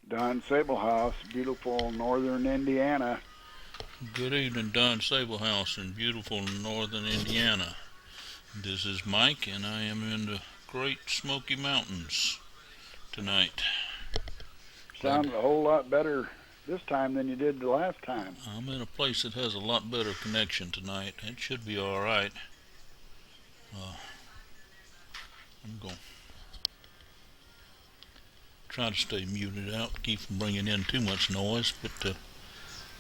Don Sablehouse, beautiful northern Indiana. Good evening, Don Sablehouse in beautiful northern Indiana. This is Mike, and I am in the Great Smoky Mountains tonight. Glad Sounded a whole lot better this time than you did the last time. I'm in a place that has a lot better connection tonight. It should be all right. Uh, I'm going to try to stay muted out, keep from bringing in too much noise, but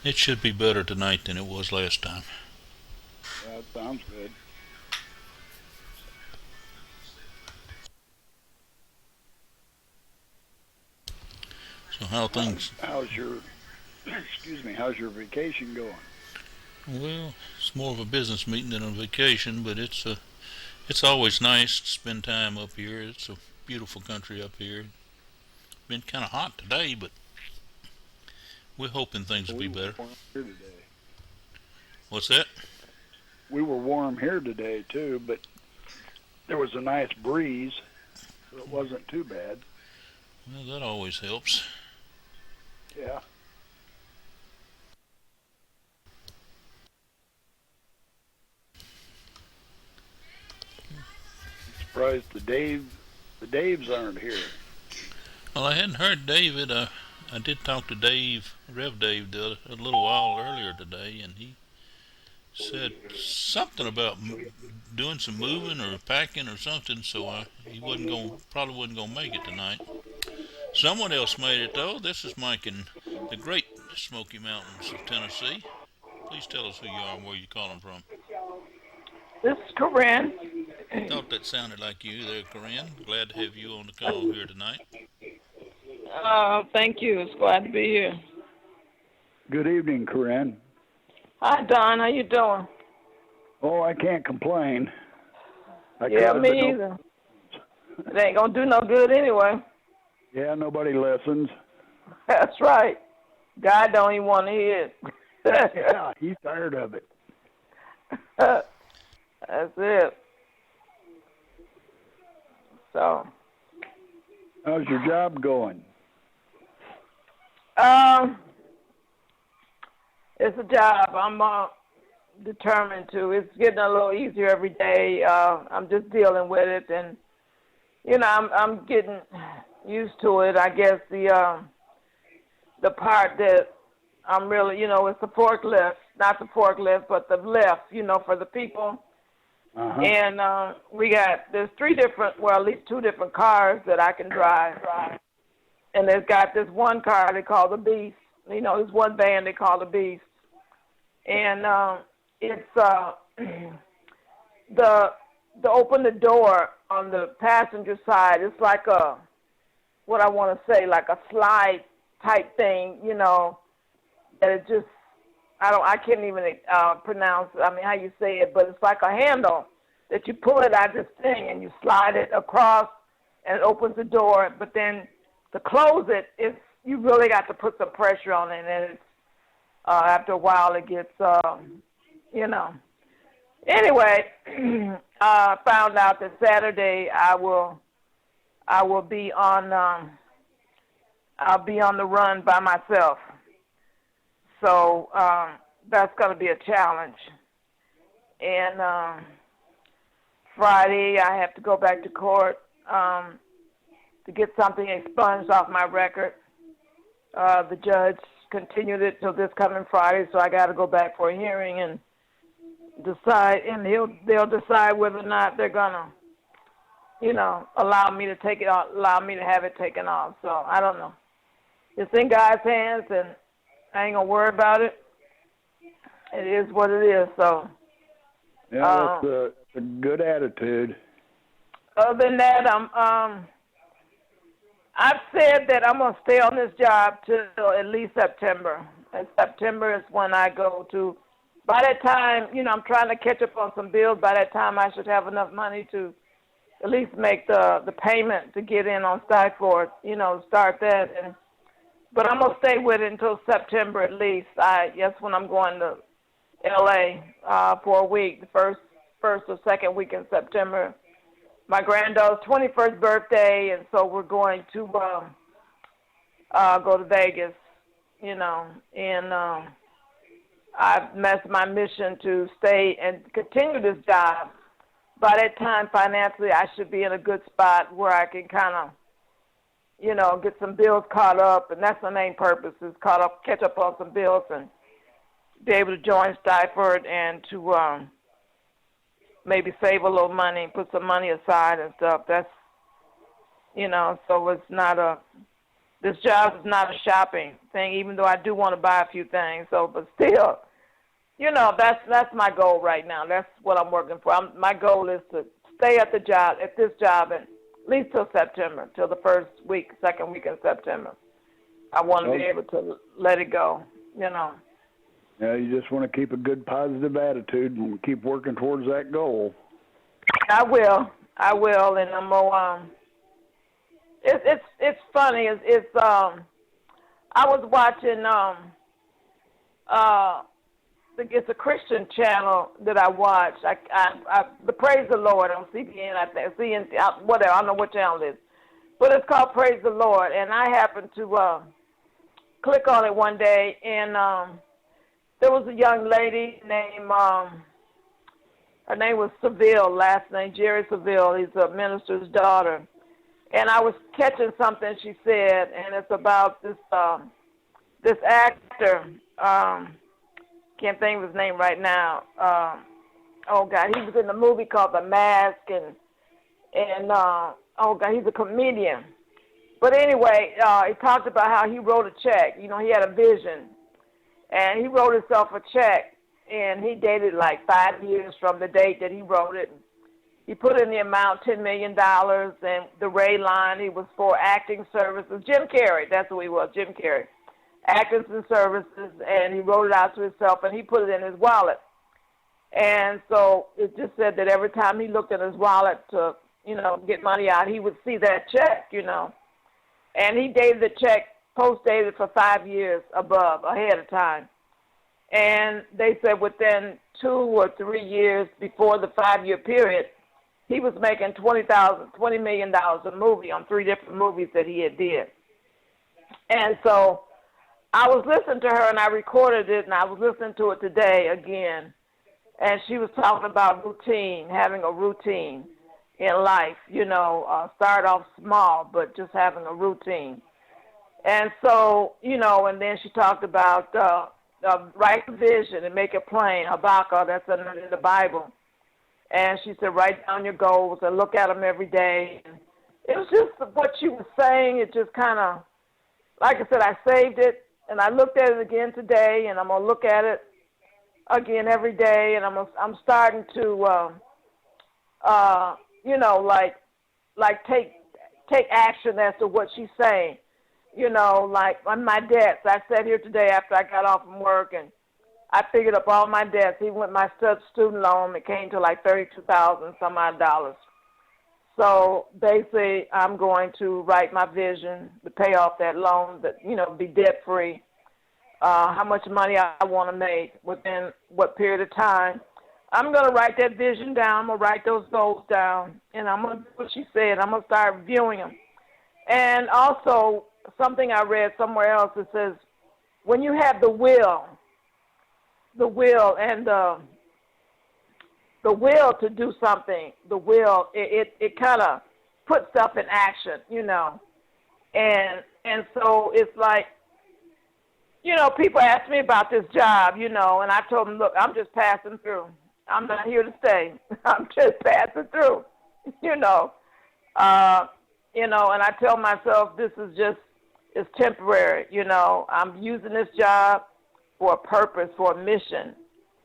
it should be better tonight than it was last time. That sounds good. So how things? How's your how's your vacation going? Well, it's more of a business meeting than a vacation, but it's always nice to spend time up here. It's a beautiful country up here. Been kind of hot today, but we're hoping things will be We were better. warm here today. What's that? We were warm here today too, but there was a nice breeze, so it wasn't too bad. Well, that always helps. Yeah. Surprised the Daves aren't here. Well, I hadn't heard David. I did talk to Dave, Rev Dave, a little while earlier today, and he said something about doing some moving or packing or something. So he probably wasn't gonna make it tonight. Someone else made it though. This is Mike in the Great Smoky Mountains of Tennessee. Please tell us who you are and where you're calling from. This is Corinne. Thought that sounded like you there, Corinne. Glad to have you on the call here tonight. Thank you. It's glad to be here. Good evening, Corinne. Hi, Don. How you doing? Oh, I can't complain. Yeah, me either. It ain't gonna do no good anyway. Yeah, nobody listens. That's right. God don't even want to hear it. Yeah, he's tired of it. That's it. So, How's your job going? it's a job. I'm determined to. It's getting a little easier every day. I'm just dealing with it, and I'm getting used to it. I guess the part that I'm really, it's the forklift, not the forklift, but the lift, for the people. Uh-huh. And there's at least two different cars that I can drive. And they've got this one car they call the Beast. There's one van they call the Beast. And it's the open the door on the passenger side. It's like what I want to say, like a slide type thing, that it just, I can't even pronounce, how you say it, but it's like a handle that you pull it out this thing and you slide it across and it opens the door. But then to close it, you really got to put some pressure on it, and it's, after a while it gets, Anyway, I found out that Saturday I will be on, I'll be on the run by myself. So that's going to be a challenge. And Friday I have to go back to court to get something expunged off my record. The judge continued it till this coming Friday, so I got to go back for a hearing and decide. And they'll decide whether or not they're gonna, allow me to take it off, allow me to have it taken off. So I don't know. It's in God's hands, and I ain't gonna worry about it. It is what it is. So yeah, that's a good attitude. Other than that, I've said that I'm gonna stay on this job till at least September. And September is when I go to. By that time, I'm trying to catch up on some bills. By that time, I should have enough money to at least make the payment to get in on Skyford. Start that. But I'm gonna stay with it until September at least. That's when I'm going to L.A. For a week, the first or second week in September. My granddaughter's 21st birthday, and so we're going to go to Vegas, you know, and I've messed my mission to stay and continue this job. By that time, financially, I should be in a good spot where I can kind of, you know, get some bills caught up, and that's the main purpose, is catch up on some bills and be able to join Stiford and to maybe save a little money, put some money aside and stuff. That's, you know, so it's not this job is not a shopping thing, even though I do want to buy a few things. So, but still, you know, that's my goal right now. That's what I'm working for. My goal is to stay at this job, at least till September, till the second week in September. I want to be able to let it go, you know. Yeah, you just want to keep a good positive attitude and keep working towards that goal. I will, and I'm gonna. It's funny. I was watching it's a Christian channel that I watch. The Praise the Lord on CBN, I think, whatever. I don't know what channel it is, but it's called Praise the Lord. And I happened to click on it one day, and there was a young lady named her name was Seville, last name Jerry Seville. He's a minister's daughter, and I was catching something she said, and it's about this actor. Can't think of his name right now. Oh God, he was in a movie called The Mask, and oh God, he's a comedian. But anyway, he talked about how he wrote a check. You know, he had a vision, and he wrote himself a check, and he dated like 5 years from the date that he wrote it. He put in the amount, $10 million, and the Ray line, he was for acting services. Jim Carrey, that's who he was, Jim Carrey. Actors and services, and he wrote it out to himself, and he put it in his wallet. And so it just said that every time he looked at his wallet to, you know, get money out, he would see that check, you know. And he dated the check, post-dated for 5 years ahead of time. And they said within 2 or 3 years before the 5-year period, he was making $20 million a movie on 3 different movies that he did. And so I was listening to her, and I recorded it, and I was listening to it today again. And she was talking about routine, having a routine in life, you know, start off small, but just having a routine. And so, you know, and then she talked about write a vision and make it plain, Habakkuk, that's in the Bible. And she said, write down your goals and look at them every day. And it was just what she was saying. It just kind of, like I said, I saved it, and I looked at it again today, and I'm going to look at it again every day, and I'm starting to, you know, like take action as to what she's saying. You know, like on my debts. I sat here today after I got off from work, and I figured up all my debts. Even with my student loan, it came to like $32,000 some odd dollars. So basically, I'm going to write my vision to pay off that loan, that, you know, be debt free. How much money I want to make within what period of time. I'm going to write that vision down. I'm going to write those goals down, and I'm going to do what she said. I'm going to start reviewing them. And also, something I read somewhere else, it says, when you have the will and the will to do something, it kind of puts stuff in action, you know. And so it's like, you know, people ask me about this job, you know, and I told them, look, I'm just passing through. I'm not here to stay. I'm just passing through, you know. And I tell myself this is it's temporary, you know. I'm using this job for a purpose, for a mission,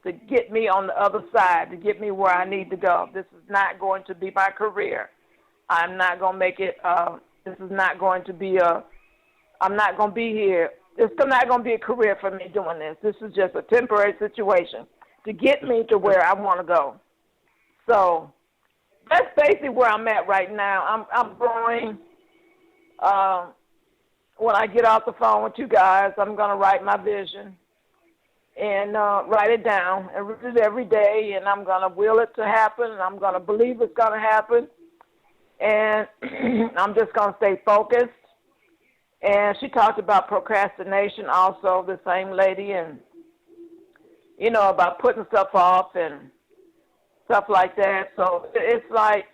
to get me on the other side, to get me where I need to go. This is not going to be my career. I'm not going to make it, this is not going to be I'm not going to be here. It's not going to be a career for me doing this. This is just a temporary situation to get me to where I want to go. So that's basically where I'm at right now. I'm growing. When I get off the phone with you guys, I'm going to write my vision and write it down and read it every day, and I'm going to will it to happen, and I'm going to believe it's going to happen, and I'm just going to stay focused And she talked about procrastination also, the same lady, and, about putting stuff off and stuff like that. So it's like,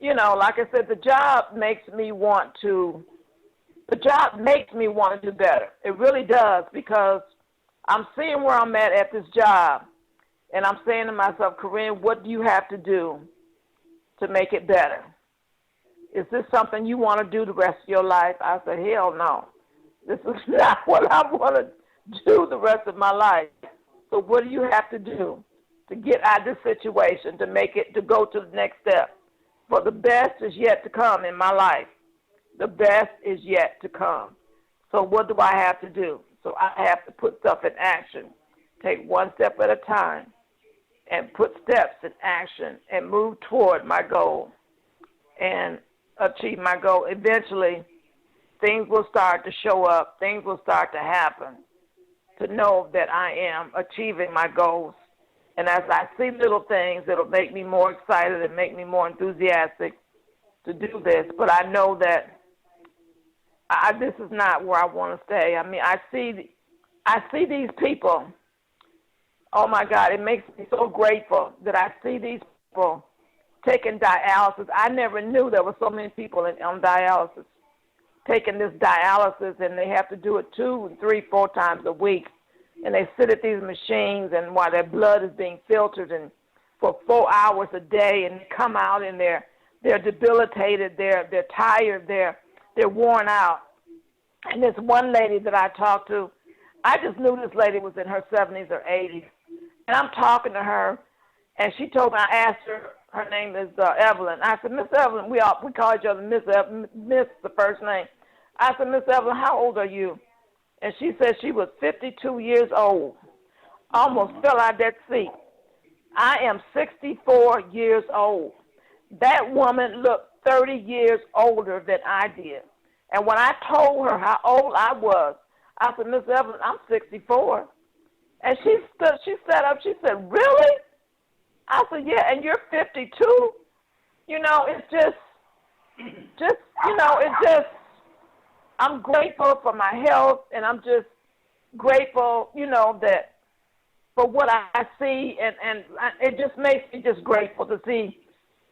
like I said, the job makes me want to do better. It really does, because I'm seeing where I'm at this job, and I'm saying to myself, Corinne, what do you have to do to make it better? Is this something you want to do the rest of your life? I said, hell no. This is not what I want to do the rest of my life. So what do you have to do to get out of this situation, to go to the next step? For the best is yet to come in my life. The best is yet to come. So what do I have to do? So I have to put stuff in action. Take one step at a time and put steps in action and move toward my goal and achieve my goal. Eventually, things will start to show up. Things will start to happen to know that I am achieving my goals. And as I see little things, it'll make me more excited and make me more enthusiastic to do this. But I know that this is not where I want to stay. I mean, I see these people. Oh, my God, it makes me so grateful that I see these people taking dialysis. I never knew there were so many people on dialysis taking this dialysis, and they have to do it 2, 3, 4 times a week. And they sit at these machines, and while their blood is being filtered, and for 4 hours a day, and they come out and they're debilitated, they're tired, they're worn out. And this one lady that I talked to, I just knew this lady was in her 70s or 80s. And I'm talking to her, and she told me, I asked her name is Evelyn. I said, Miss Evelyn, we call each other Miss the first name. I said, Miss Evelyn, how old are you? And she said she was 52 years old. Almost fell out of that seat. I am 64 years old. That woman looked 30 years older than I did. And when I told her how old I was, I said, Miss Evelyn, I'm 64. And she sat up, she said, really? I said, yeah, and you're 52? It's I'm grateful for my health, and I'm just grateful, that for what I see, and it just makes me just grateful to see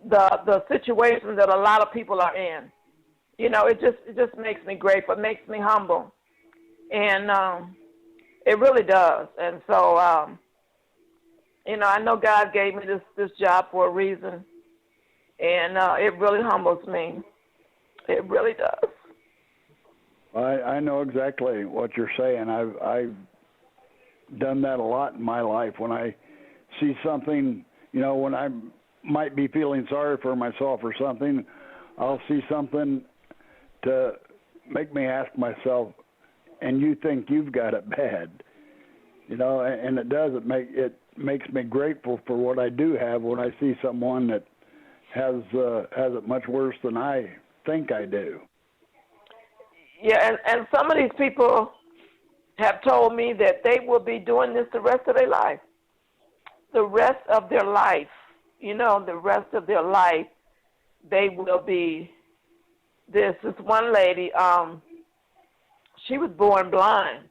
the situation that a lot of people are in. It just makes me grateful. It makes me humble, and it really does. And so, I know God gave me this job for a reason, and it really humbles me. It really does. I know exactly what you're saying. I've done that a lot in my life. When I see something, when I might be feeling sorry for myself or something, I'll see something to make me ask myself, and you think you've got it bad, and it does. It makes me grateful for what I do have when I see someone that has it much worse than I think I do. Yeah, and some of these people have told me that they will be doing this the rest of their life. The rest of their life, the rest of their life, they will be this. This one lady, she was born blind,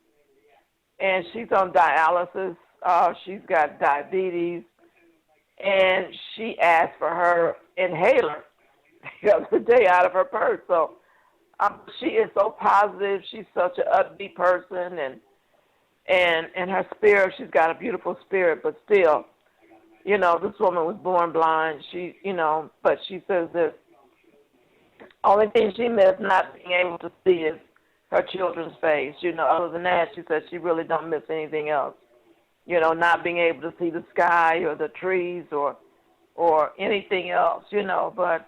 and she's on dialysis. She's got diabetes, and she asked for her inhaler the other day out of her purse. So she is so positive. She's such an upbeat person, and her spirit, she's got a beautiful spirit, but still, this woman was born blind. But she says that only thing she missed not being able to see is her children's face. Other than that, she said she really don't miss anything else. Not being able to see the sky or the trees or anything else, but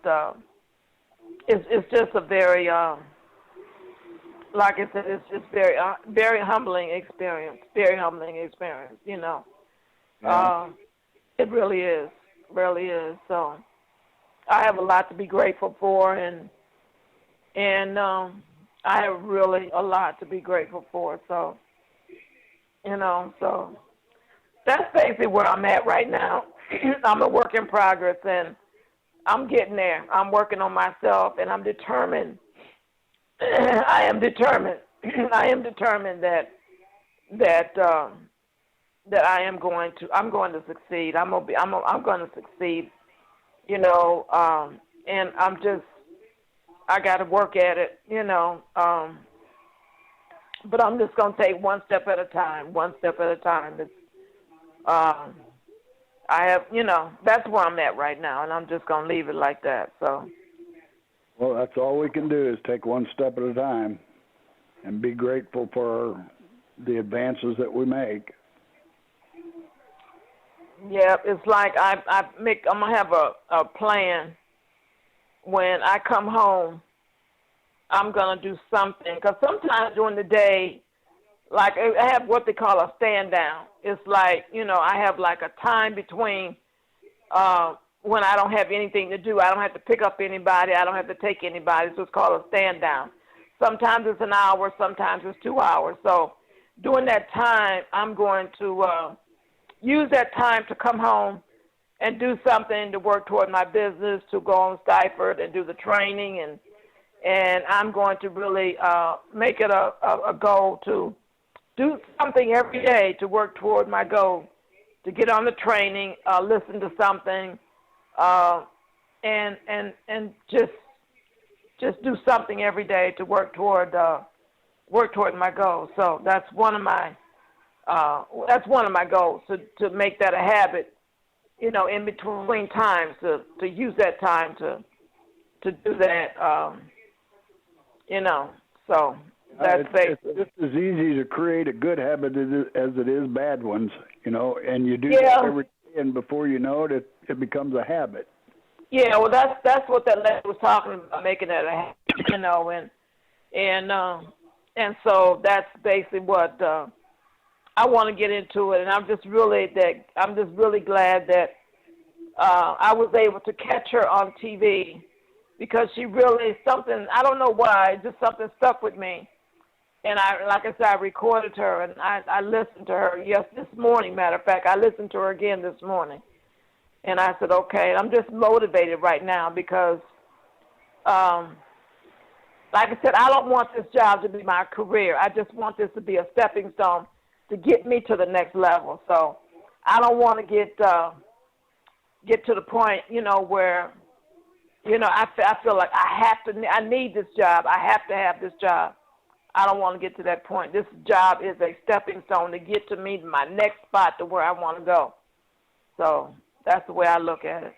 it's just a very, like I said, it's just very, very humbling experience. Very humbling experience. Yeah. It really is, So I have a lot to be grateful for, and I have really a lot to be grateful for. So, so that's basically where I'm at right now. I'm a work in progress, and I'm getting there. I'm working on myself, and I'm determined I am determined. I am determined that I'm going to succeed. I'm going to succeed. And I got to work at it. But I'm just going to take one step at a time. One step at a time. It's um, I have, that's where I'm at right now, and I'm just going to leave it like that. So. Well, that's all we can do is take one step at a time and be grateful for the advances that we make. Yeah, it's like I'm gonna have a plan. When I come home, I'm gonna do something. Because sometimes during the day, like I have what they call a stand down. It's like I have like a time between when I don't have anything to do. I don't have to pick up anybody. I don't have to take anybody. So it's called a stand down. Sometimes it's an hour. Sometimes it's 2 hours. So during that time, I'm going to use that time to come home and do something to work toward my business, to go on Stiford and do the training, and I'm going to really make it a goal to do something every day to work toward my goal, to get on the training, listen to something, and just do something every day to work toward my goal. So that's one of my goals, to make that a habit, in between times, to use that time to do that, so that's basically. It's just as easy to create a good habit as it is bad ones, and you do that every day, and before you know it, it becomes a habit. Yeah, well, that's what that lady was talking about, making that a habit, and so that's basically what I want to get into it, and I'm just really glad that I was able to catch her on TV, because she really something, I don't know why, just something stuck with me. And like I said, I recorded her, and I listened to her this morning. Matter of fact, I listened to her again this morning, and I said, okay, I'm just motivated right now because, like I said, I don't want this job to be my career. I just want this to be a stepping stone to get me to the next level. So I don't want to get to the point, where, I feel like I need this job. I have to have this job. I don't want to get to that point. This job is a stepping stone to get to me, my next spot to where I want to go. So that's the way I look at it.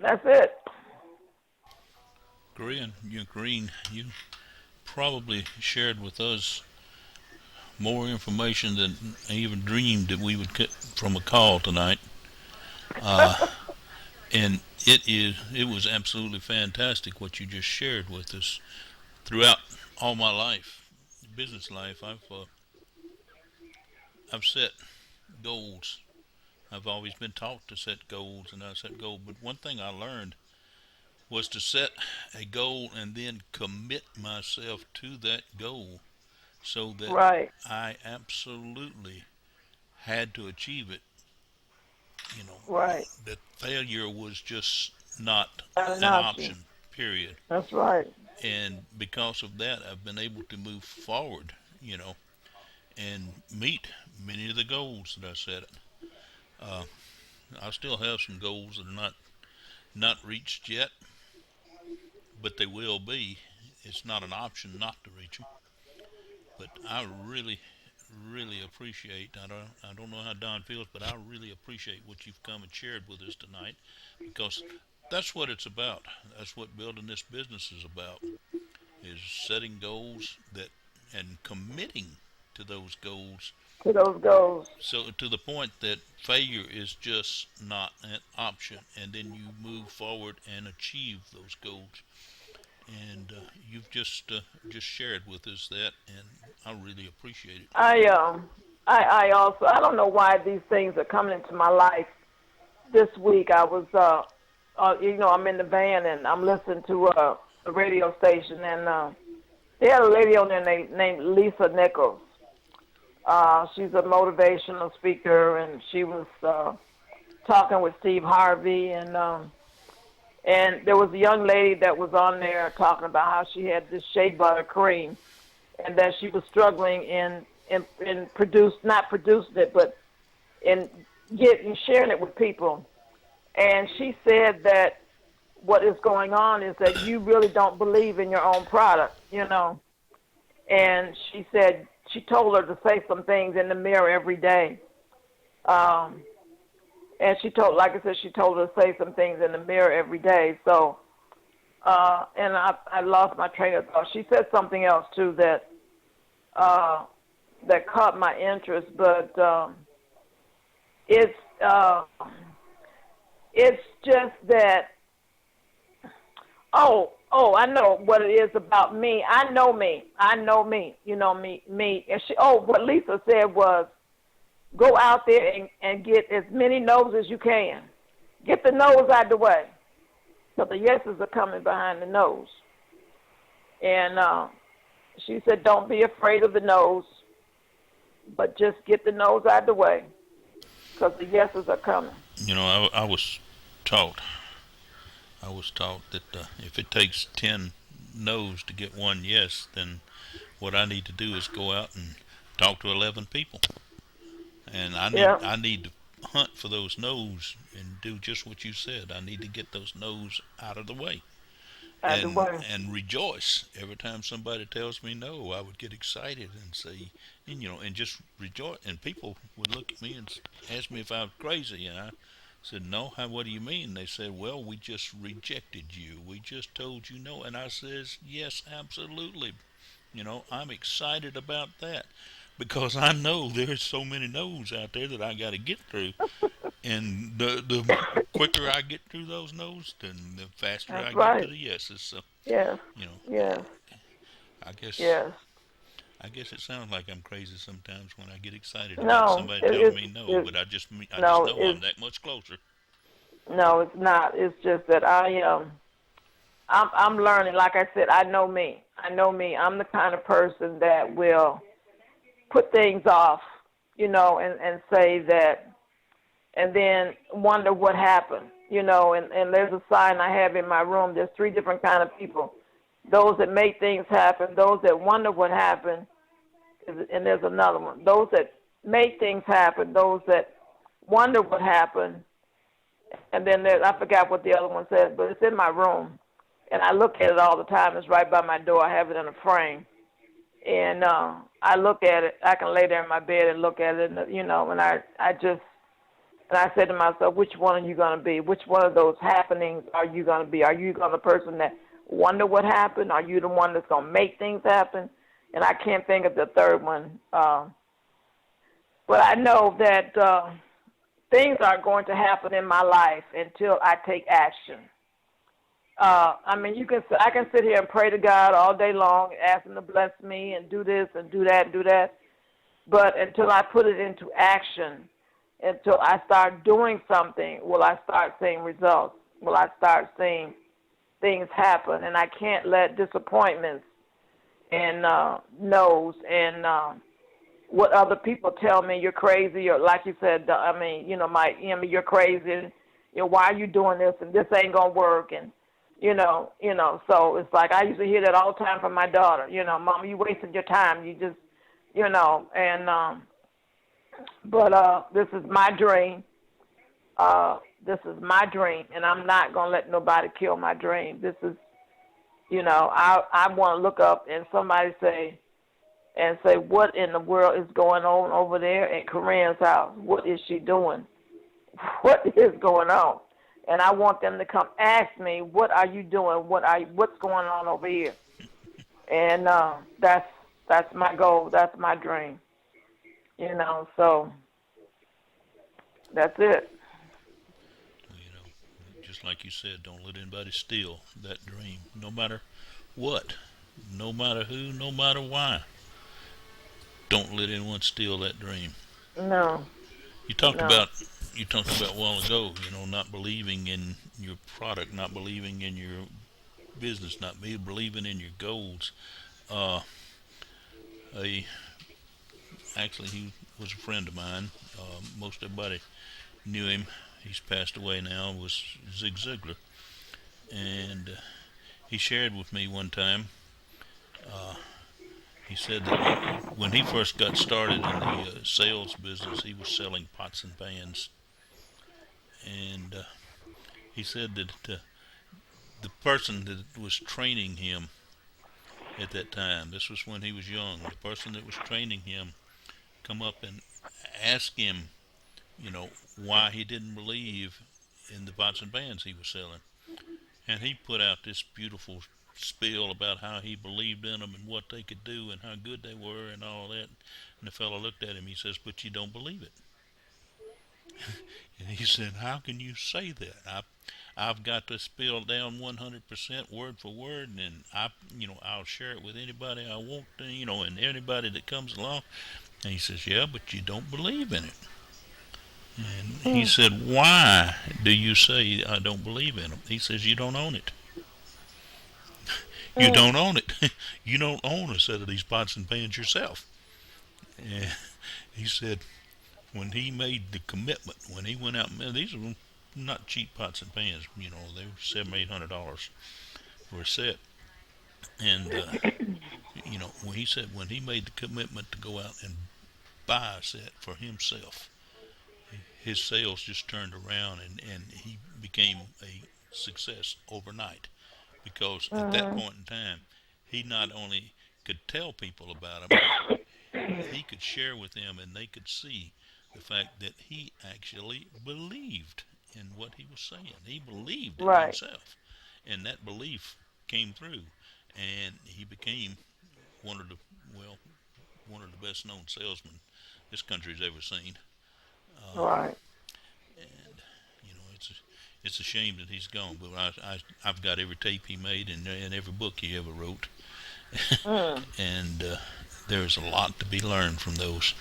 That's it. Green, you probably shared with us more information than I even dreamed that we would get from a call tonight. And it was absolutely fantastic what you just shared with us. Throughout all my life, business life, I've set goals. I've always been taught to set goals, and I set goals. But one thing I learned was to set a goal and then commit myself to that goal, so that Right. I absolutely had to achieve it. You know, Right. that failure was just not Not an an option. option, period. That's right. And because of that, I've been able to move forward, and meet many of the goals that I set. Uh, I still have some goals that are not reached yet, but they will be. It's not an option not to reach them. But I really, really appreciate. I don't know how Don feels, but I really appreciate what you've come and shared with us tonight, because that's what it's about. That's what building this business is about. Is setting goals and committing to those goals, To those goals. so to the point that failure is just not an option, and then you move forward and achieve those goals. And you've just shared with us that, and I really appreciate it. I also, I don't know why these things are coming into my life. This week I was I'm in the van and I'm listening to a radio station, and they had a lady on there named Lisa Nichols. She's a motivational speaker, and she was talking with Steve Harvey, and And there was a young lady that was on there talking about how she had this shea butter cream, and that she was struggling in not producing it, but in getting sharing it with people. And she said that what is going on is that you really don't believe in your own product. And she said she told her to say some things in the mirror every day. Um, and like I said, she told her to say some things in the mirror every day. So, and I lost my train of thought. She said something else too uh, that caught my interest, but it's uh, it's just that. I know what it is about me. I know me. I know me. You know me. Me. And what Lisa said was, go out there and get as many no's as you can. Get the no's out of the way, because the yeses are coming behind the no's. And she said, don't be afraid of the no's, but just get the no's out of the way, because the yeses are coming. Taught. I was taught that if it takes 10 no's to get one yes, then what I need to do is go out and talk to 11 people, and Yeah, I need to hunt for those no's and do just what you said. I need to get those no's out of the way, out of the way. and rejoice every time somebody tells me no. I would get excited and say, and just rejoice. And people would look at me and ask me if I was crazy, and I said, no. What do you mean? They said, well, we just rejected you. We just told you no. And I says, yes, absolutely. I'm excited about that because I know there's so many no's out there that I got to get through. And the quicker I get through those no's, then the faster That's I get to right. the yeses. So, Yes, you know, yes, I guess yes. I guess it sounds like I'm crazy sometimes when I get excited about No, somebody telling me no, it but I just no, know I'm that much closer. no, it's not. It's just that I'm learning. Like I said, I know me. I know me. I'm the kind of person that will put things off, and say that, and then wonder what happened, and there's a sign I have in my room. There's three different kind of people: those that make things happen, those that wonder what happened, and there's another one: those that make things happen, those that wonder what happened, and then I forgot what the other one says, but it's in my room, and I look at it all the time. It's right by my door. I have it in a frame, and I look at it. I can lay there in my bed and look at it, and I said to myself, which one are you going to be? Which one of those happenings are you going to be? Are you going to be the person that wonder what happened? Are you the one that's going to make things happen? And I can't think of the third one. But I know that things are going to happen in my life until I take action. I mean, I can sit here and pray to God all day long, ask Him to bless me and do this and do that and do that. But until I put it into action, until I start doing something, will I start seeing results? Will I start seeing things happen? And I can't let disappointments and no's and what other people tell me, you're crazy, or like you said, you're crazy, and why are you doing this, and this ain't gonna work, and so it's like I used to hear that all the time from my daughter, Mama, you wasting your time, you just, and but this is my dream. This is my dream, and I'm not gonna let nobody kill my dream. This is, I want to look up and somebody say, what in the world is going on over there at Corinne's house? What is she doing? What is going on? And I want them to come ask me, what are you doing? What's going on over here? And that's my goal. That's my dream. So that's it. Just like you said, don't let anybody steal that dream, no matter what, no matter who, no matter why. Don't let anyone steal that dream. No, You talked no, about you talked about a while ago, not believing in your product, not believing in your business, not believing in your goals. Uh, a Actually, he was a friend of mine. Most everybody knew him. He's passed away now. Was Zig Ziglar, and he shared with me one time. Uh, he said that when he first got started in the sales business, he was selling pots and pans, and he said that the person that was training him at that time, this was when he was young, the person that was training him come up and ask him, why he didn't believe in the pots and pans he was selling. And he put out this beautiful spiel about how he believed in them and what they could do and how good they were and all that. And the fellow looked at him. He says, "But you don't believe it." And he said, "How can you say that? I've got to spill down 100% word for word, and I'll share it with anybody I want to, and anybody that comes along." And he says, "Yeah, but you don't believe in it." And he Mm. said, "Why do you say I don't believe in them?" He says, "You don't own it. You Mm. don't own it. You don't own a set of these pots and pans yourself." And he said, when he made the commitment, when he went out, man, these are not cheap pots and pans. They were $700-800 for a set. And when he said when he made the commitment to go out and buy a set for himself, his sales just turned around, and he became a success overnight, because at that Mhm. point in time, he not only could tell people about them, he could share with them, and they could see the fact that he actually believed in what he was saying. He believed it Right. himself, and that belief came through, and he became one of the well, one of the best known salesmen this country's ever seen. Uh, Right. and it's a shame that he's gone, but I've got every tape he made and every book he ever wrote, Mm. and there's a lot to be learned from those.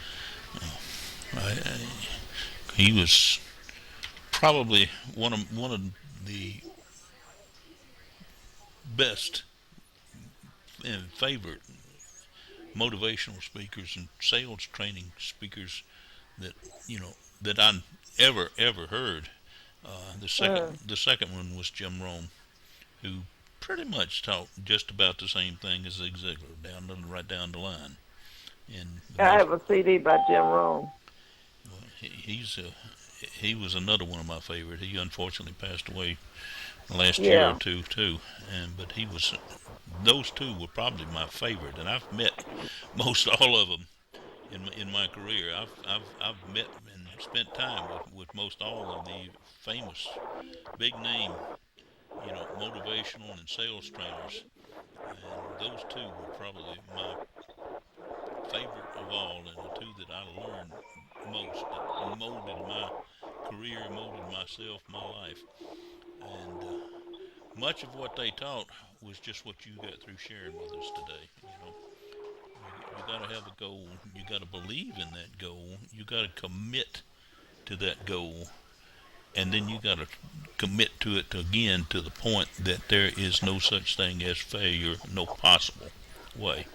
He was probably one of the best and favorite motivational speakers and sales training speakers that that I ever heard. The second Mm. the second one was Jim Rome, who pretty much taught just about the same thing as Zig Ziglar, right down the line. And the I most, have a CD by Jim Rohn. well, he was another one of my favorite. He unfortunately passed away last year or Yeah. two too, and but he was those two were probably my favorite, and I've met most all of them in my career. I've met and spent time with most all of the famous big name motivational and sales trainers, and those two were probably my favorite of all, and the two that I learned most, that molded my career, molded myself, my life. And much of what they taught was just what you got through sharing with us today. You got to have a goal. You got to believe in that goal. You got to commit to that goal, and then you got to commit to it again to the point that there is no such thing as failure, no possible way.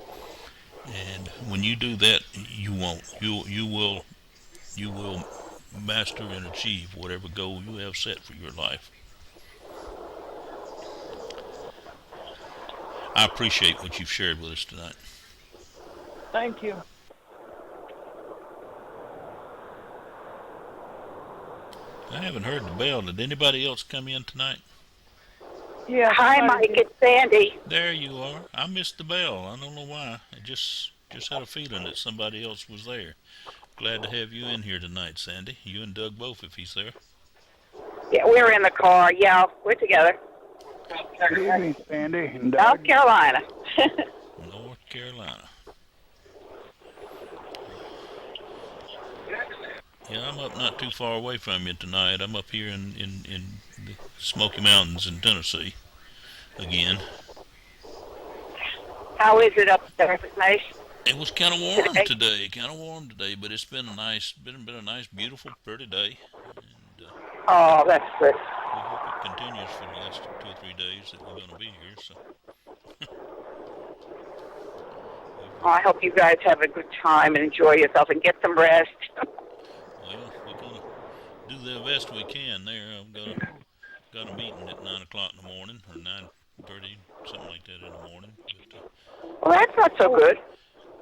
And when you do that, you won't. You will master and achieve whatever goal you have set for your life. I appreciate what you've shared with us tonight. Thank you. I haven't heard the bell. Did anybody else come in tonight? Yeah, Hi, somebody Mike. did. It's Sandy. There you are. I missed the bell. I don't know why. I just had a feeling that somebody else was there. Glad to have you in here tonight, Sandy. You and Doug both, if he's there. Yeah, we're in the car. Yeah, we're together. Good evening, Sandy and South Doug. Carolina. North Carolina. Yeah, I'm up not too far away from you tonight. I'm up here in the Smoky Mountains in Tennessee again. How is it up there? Is it nice It was kind of warm today? today, but it's been a nice, beautiful, pretty day, and Oh, that's good. we hope it continues for the next 2 or 3 days that we're going to be here. So we Oh, will. I hope you guys have a good time and enjoy yourself and get some rest. Well, we're going to do the best we can there. I've got got a meeting at 9 o'clock in the morning, or 9:30, something like that in the morning. Well, that's not so good.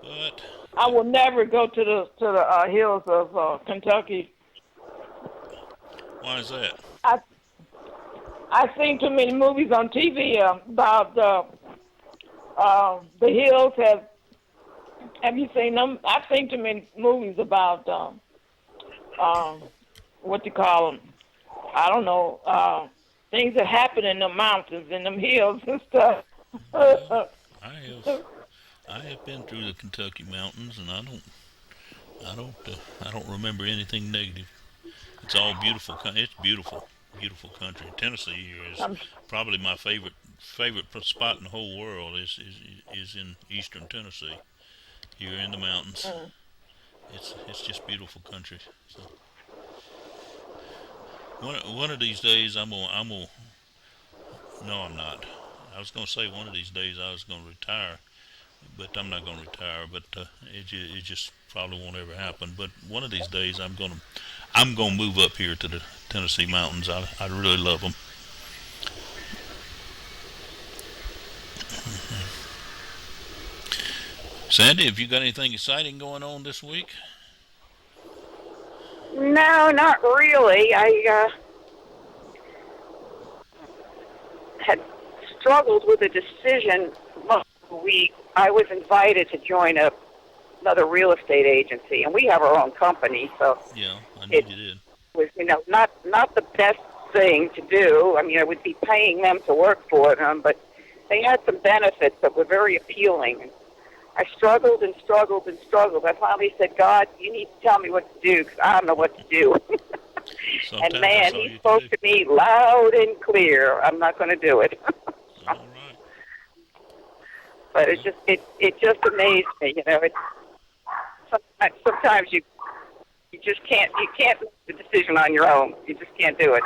But I will never go to the hills of Kentucky. why is that? I've seen too many movies on TV about the hills. Have you seen them? I've seen too many movies about what you call them. I don't know. Things that happen in the mountains and them hills and stuff. Well, I have been through the Kentucky mountains, and I don't remember anything negative. It's all beautiful. It's beautiful, beautiful country. Tennessee here is I'm, probably my favorite spot in the whole world. Is in eastern Tennessee. Here in the mountains. It's just beautiful country. So one of these days I'm gonna. No, I'm not. I was gonna say one of these days I was gonna retire, but I'm not gonna retire. But it just probably won't ever happen. But one of these days I'm gonna move up here to the Tennessee mountains. I really love them. Sandy, have you got anything exciting going on this week? No, not really. I had struggled with a decision last week. I was invited to join another real estate agency, and we have our own company, so Yeah, I knew it you did. was, not the best thing to do. I mean, I would be paying them to work for them, but they had some benefits that were very appealing. I struggled and struggled and struggled. I finally said, God, you need to tell me what to do because I don't know what to do. Sometimes And man, that's all he you can spoke do. to me loud and clear. I'm not going to do it. All right. But it just amazed me. Sometimes you just can't make the decision on your own. You just can't do it.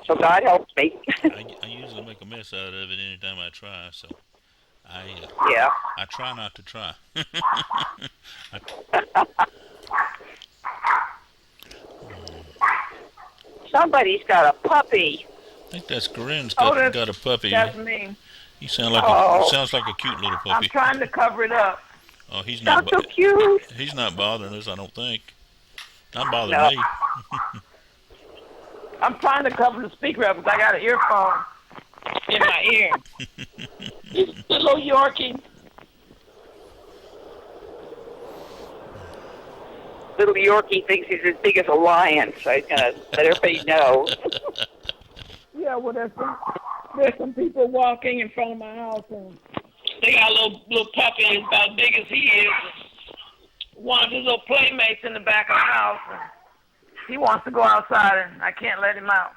So God helps me. I usually make a mess out of it anytime I try, so Yeah. I try not to try. Somebody's got a puppy. I think that's Corinne's oh, got a puppy. that's me. He Oh, sounds like a cute little I'm puppy. trying to cover it up. Oh, sounds so cute. he's not bothering us, I don't think. Not bothering No. me. I'm trying to cover the speaker up because I got an earphone in my ear. The little Yorkie. Little Yorkie thinks he's as big as a lion, so he's going to let everybody know. Yeah, well, there's some people walking in front of my house, and they got a little puppy that's about as big as he is. One of his little playmates in the back of the house. And he wants to go outside, and I can't let him out.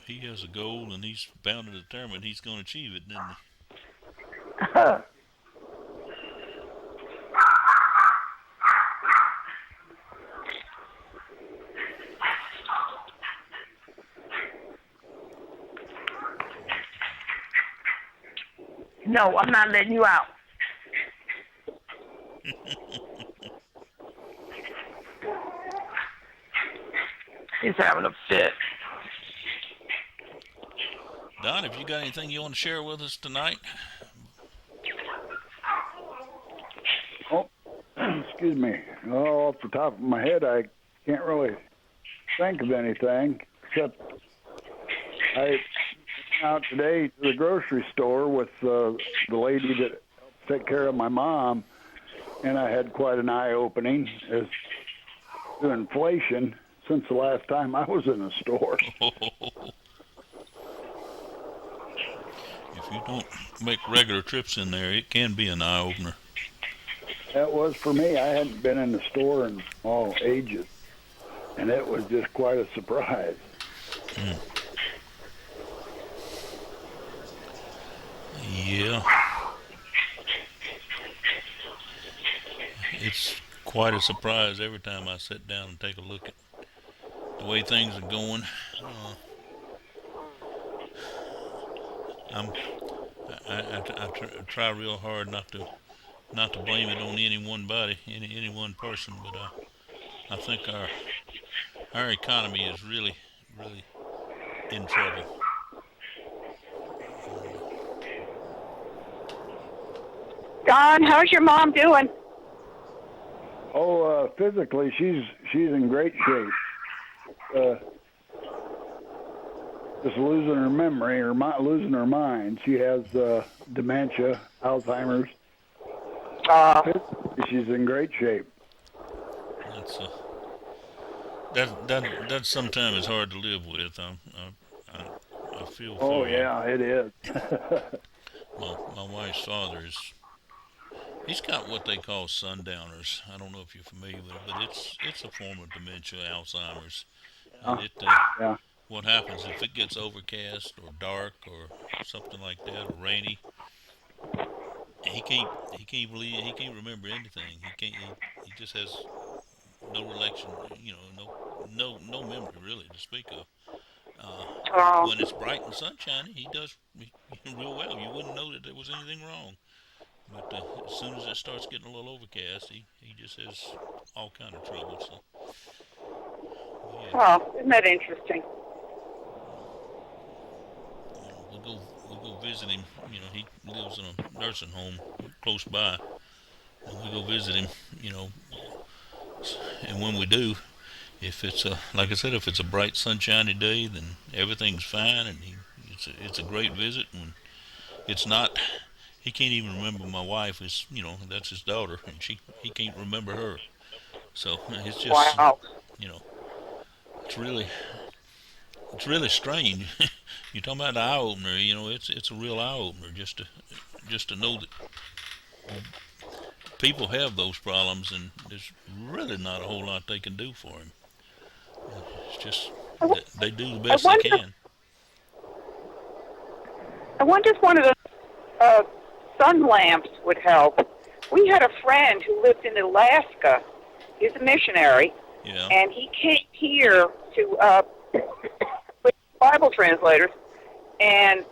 He has a goal, and he's bound and determined he's going to achieve it, isn't he? No, I'm not letting you out. He's having a fit. Don, have you got anything you want to share with us tonight? Oh, excuse me. Oh, off the top of my head, I can't really think of anything except I went out today to the grocery store with the lady that helps take care of my mom, and I had quite an eye-opening as to inflation since the last time I was in a store. If you don't make regular trips in there, it can be an eye opener. That was for me. I hadn't been in the store in all ages, and it was just quite a surprise. Yeah. It's quite a surprise every time I sit down and take a look at the way things are going. I try real hard not to not to blame it on any one body, any one person, but I think our economy is really in trouble. And, Don, how's your mom doing? Oh, physically, she's in great shape. Just losing her memory or losing her mind. She has dementia, Alzheimer's. She's in great shape. that's that sometimes is hard to live with. I feel Oh for yeah, it is. my wife's father is. He's got what they call sundowners. I don't know if you're familiar with it, but it's a form of dementia, Alzheimer's, and it Yeah. what happens if it gets overcast or dark or something like that or rainy. He can't remember anything. He just has no recollection. No memory really to speak of. Uh, Oh, when it's bright and sunshiny, he does real well. You wouldn't know that there was anything wrong. But as soon as it starts getting a little overcast, he just has all kind of trouble. So isn't that interesting? we'll go visit him. He lives in a nursing home close by, and we go visit him. You know, and when we do, if it's like I said, if it's a bright sunshiny day, then everything's fine, and it's a great visit. When it's not, he can't even remember my wife. That's his daughter, and he can't remember her. So it's just Wow. you know it's really strange. You're talking about the eye opener. It's a real eye opener just to know that people have those problems, and there's really not a whole lot they can do for him. It's just I, w- they do the I best they wonder. can. I wonder if one of the sun lamps would help. We had a friend who lived in Alaska. He's a missionary, Yeah. and he came here to with Bible translators, and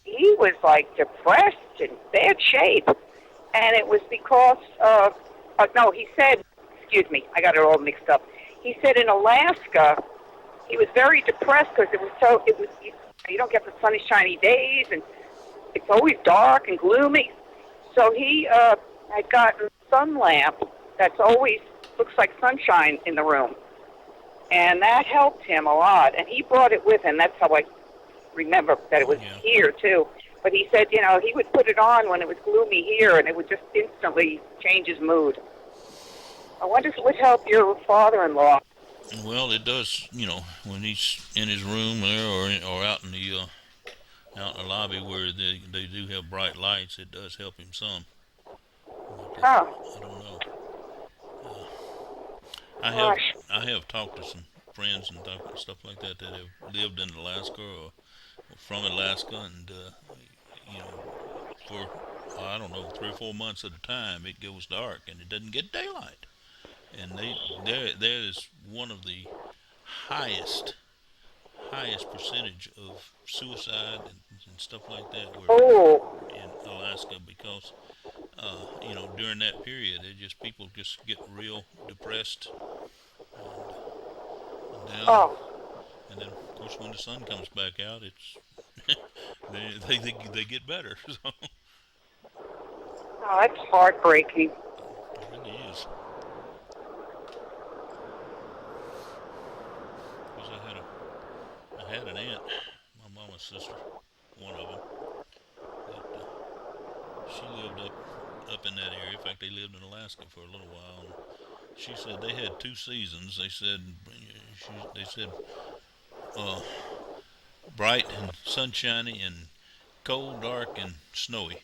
he was like depressed in bad shape, and it was because of no, he said, excuse me, I got it all mixed up. He said in Alaska he was very depressed because you don't get the sunny shiny days, and it's always dark and gloomy. So he had gotten a sun lamp that's always looks like sunshine in the room, and that helped him a lot. And he brought it with him. That's how I remember that it was here too. But he said, he would put it on when it was gloomy here, and it would just instantly change his mood. I wonder if it would help your father-in-law. Well, it does. When he's in his room there, or out in the lobby where they do have bright lights, it does help him some. But Oh, I don't know. gosh. I have talked to some friends and stuff like that have lived in Alaska or from Alaska, and for I don't know 3 or 4 months at a time it goes dark and it doesn't get daylight, and there is one of the highest percentage of suicide and stuff like that where Oh, in Alaska because during that period people just get real depressed and down. oh, And then, of course, when the sun comes back out, it's they get better. So oh, that's heartbreaking. it really is. Because I had an aunt, my mama's sister, one of them, that she lived up in that area. In fact, they lived in Alaska for a little while. And she said they had 2 seasons. They said uh, bright and sunshiny and cold, dark, and snowy.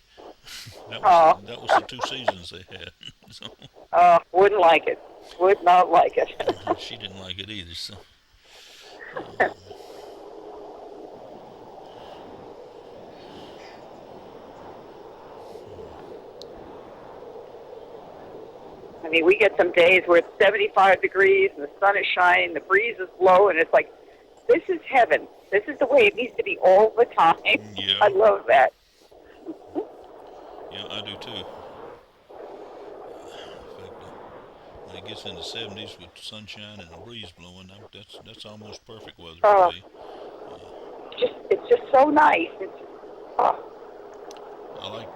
Oh, That was the 2 seasons they had. So wouldn't like it. Would not like it. she didn't like it either. So I mean, we get some days where it's 75 degrees and the sun is shining, the breeze is blowing, and it's like, this is heaven. This is the way it needs to be all the time. yeah, I love that. yeah, I do too. when it gets in the 70s with sunshine and a breeze blowing, that's almost perfect weather for Oh, me. Uh, it's just so nice. Oh,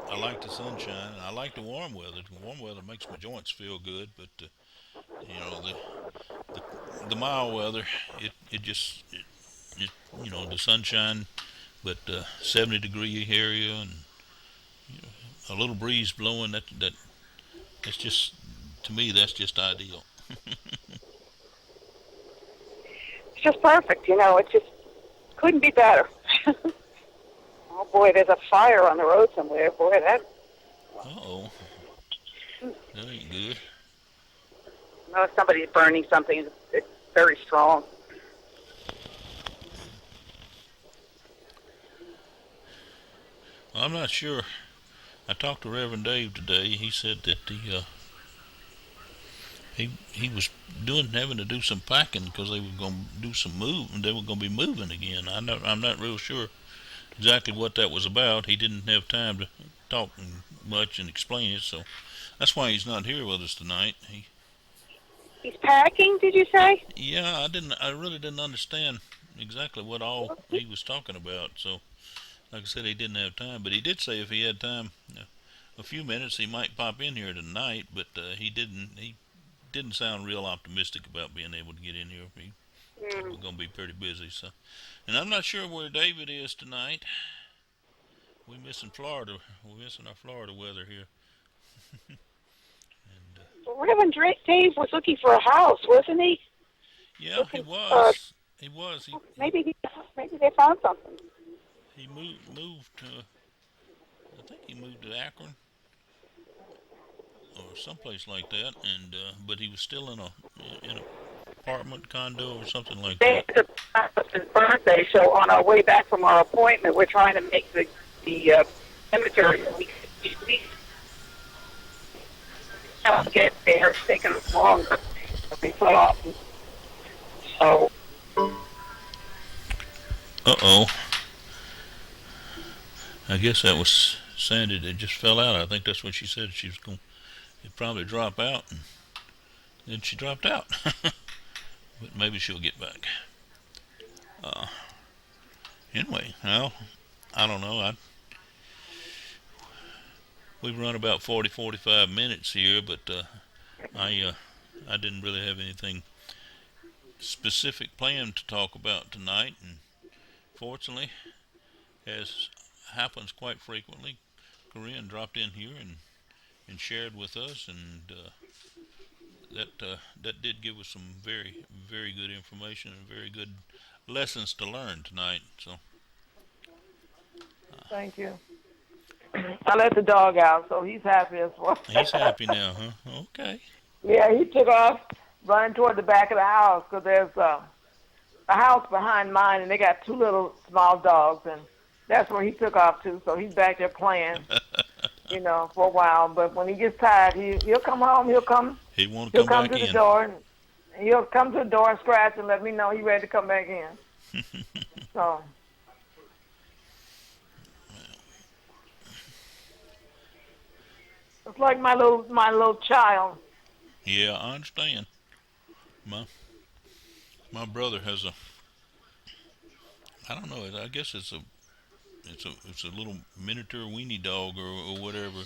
I like the sunshine. And I like the warm weather. The warm weather makes my joints feel good, but you know the the mild weather, it just it the sunshine, but 70-degree area and a little breeze blowing. That's just, to me, that's just ideal. it's just perfect. It just couldn't be better. Oh boy, there's a fire on the road somewhere. Boy, that. Uh-oh, that ain't good. No, somebody's burning something. It's very strong. Well, I'm not sure. I talked to Reverend Dave today. He said that he was having to do some packing because they were going to do some move and they were going to be moving again. I'm not real sure exactly what that was about. He didn't have time to talk much and explain it, so that's why he's not here with us tonight. He's packing, did you say? Yeah, I really didn't understand exactly what all he was talking about. So, like I said, he didn't have time, but he did say if he had time, a few minutes, he might pop in here tonight. But he didn't. He didn't sound real optimistic about being able to get in here. Mm. We're gonna be pretty busy. So, and I'm not sure where David is tonight. We missing Florida. We're missing our Florida weather here. And Well, Reverend Dave was looking for a house, wasn't he? yeah, he Looking. was. He was. Maybe they found something. He moved to. I think he moved to Akron or someplace like that, and but he was still in a apartment condo or something like Day that. of his birthday, so on our way back from our appointment, we're trying to make the cemetery so we can at least get there. It's taking us longer than we thought. So, Uh-oh. I guess that was Sandy that just fell out. I think that's what she said. She was going to probably drop out, and then she dropped out. But maybe she'll get back. Uh, anyway, well, I don't know. We've run about 45 minutes here, but I didn't really have anything specific planned to talk about tonight, and fortunately, as happens quite frequently, Corinne dropped in here and shared with us, and that did give us some very good information and very good lessons to learn tonight. So Thank you. I let the dog out, so he's happy as well. he's happy now, huh? Okay. Yeah, he took off running toward the back of the house because there's a house behind mine, and they got two little small dogs, and that's where he took off to. So he's back there playing, for a while. But when he gets tired, he'll come home. He won't He'll come come back to the in. door, and he'll come to the door and scratch and let me know he's ready to come back in. So it's like my little child. Yeah, I understand. My my brother has a, I don't know. I guess it's a little miniature weenie dog or whatever.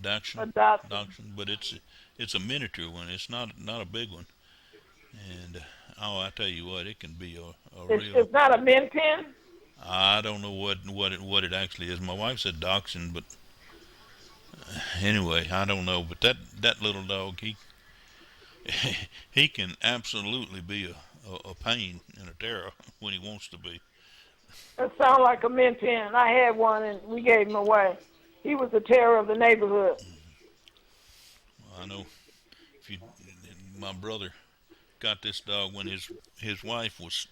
Adopted. Dachshund, but it's a miniature one. It's not a big one. And oh, I tell you what, it can be a It's, real. it's not a min pin. I don't know what it actually is. My wife said dachshund, but anyway, I don't know. But that little dog, he he can absolutely be a pain and a terror when he wants to be. That sounds like a min pin. I had one, and we gave him away. He was the terror of the neighborhood. I know if you, my brother got this dog when his wife was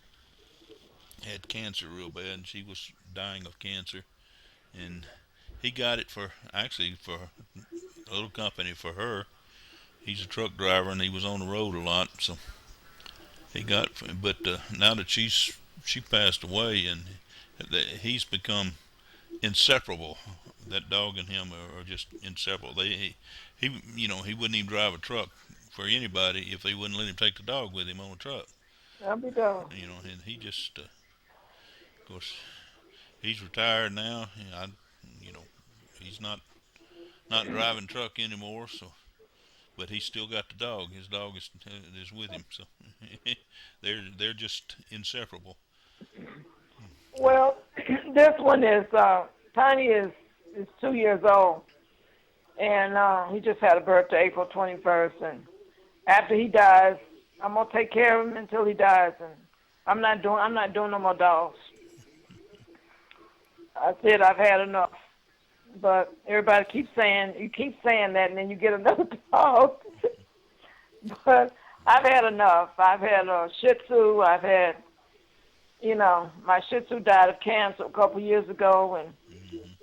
had cancer real bad, and she was dying of cancer, and he got it for a little company for her. He's a truck driver, and he was on the road a lot, so he got. But now that she passed away, and he's become inseparable. That dog and him are just inseparable. He wouldn't even drive a truck for anybody if they wouldn't let him take the dog with him on the truck. I'll be done. And he just, of course, he's retired now. You know, he's not driving truck anymore. So, but he's still got the dog. His dog is with him. So, they're just inseparable. Well, this one is Tiny is 2 years old, and he just had a birthday April 21st. And after he dies, I'm gonna take care of him until he dies, and I'm not doing no more dogs. I said I've had enough. But everybody keeps saying that, and then you get another dog. But I've had enough. I've had a Shih Tzu. I've had, my Shih Tzu died of cancer a couple years ago, and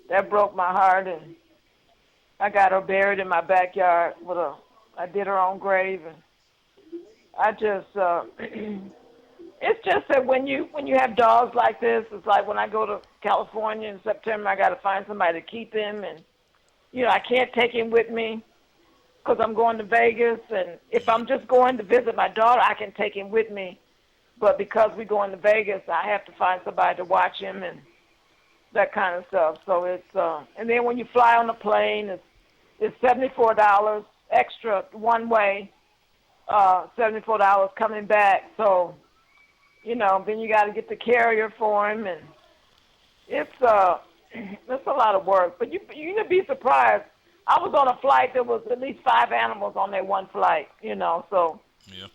that broke my heart. And I got her buried in my backyard I did her own grave, and I just, it's just that when you have dogs like this, it's like when I go to California in September, I got to find somebody to keep him, and I can't take him with me because I'm going to Vegas, and if I'm just going to visit my daughter, I can take him with me, but because we're going to Vegas, I have to find somebody to watch him and that kind of stuff. So it's and then when you fly on the plane, it's $74 extra one way, $74 coming back. So then you got to get the carrier for him, and it's a lot of work. But you'd be surprised. I was on a flight. There was at least 5 animals on that one flight. So Yeah.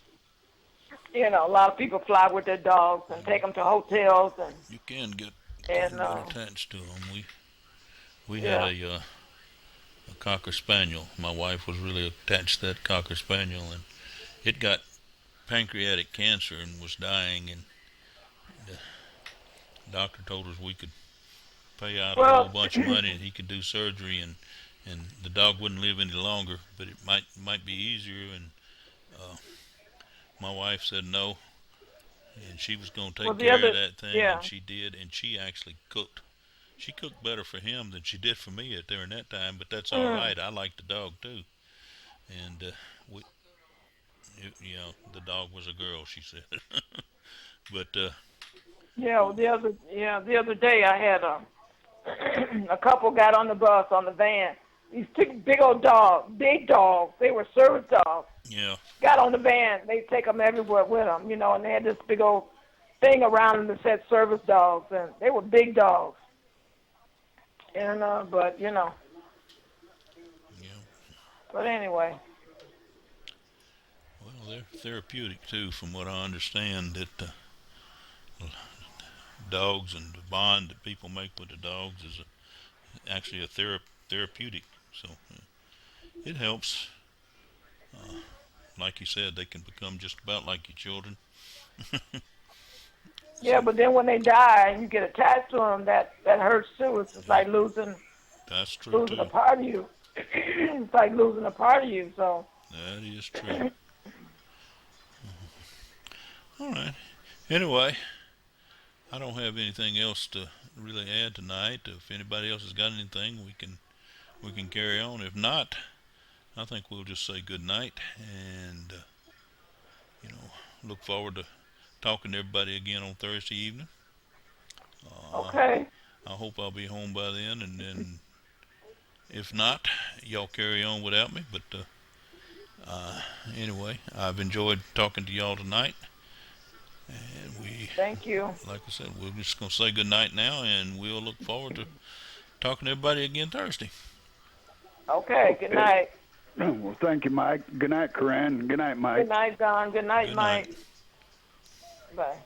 a lot of people fly with their dogs and take them to hotels, and You can get and attached to them. We had a cocker spaniel. My wife was really attached to that cocker spaniel, and it got pancreatic cancer and was dying, and the doctor told us we could pay out a whole bunch of money and he could do surgery, and the dog wouldn't live any longer, but it might be easier. And my wife said no, and she was going to take care of that thing, and she did, and she actually cooked. She cooked better for him than she did for me during that time, but that's all right. I like the dog too, and the dog was a girl, she said. But the other day I had a couple got on the bus on the van. These 2 big old dogs, big dogs. They were service dogs. Yeah. Got on the van. They take them everywhere with them, and they had this big old thing around them that said service dogs, and they were big dogs. And but Yeah. But anyway. Well, they're therapeutic too, from what I understand. That dogs and the bond that people make with the dogs is actually a therapeutic. So it helps. Like you said, they can become just about like your children. Yeah, but then when they die and you get attached to them, that hurts too. It's just like losing a part of you. It's like losing a part of you. So that is true. All right. Anyway, I don't have anything else to really add tonight. If anybody else has got anything, we can carry on. If not, I think we'll just say good night, and look forward to talking to everybody again on Thursday evening. Okay. I hope I'll be home by then, and then if not, y'all carry on without me. But anyway, I've enjoyed talking to y'all tonight, and thank you. Like I said, we're just gonna say good night now, and we'll look forward to talking to everybody again Thursday. Okay. Good night. Well, thank you, Mike. Good night, Corinne. Good night, Mike. Good night, Don. Good night, Good Mike. night. Bye.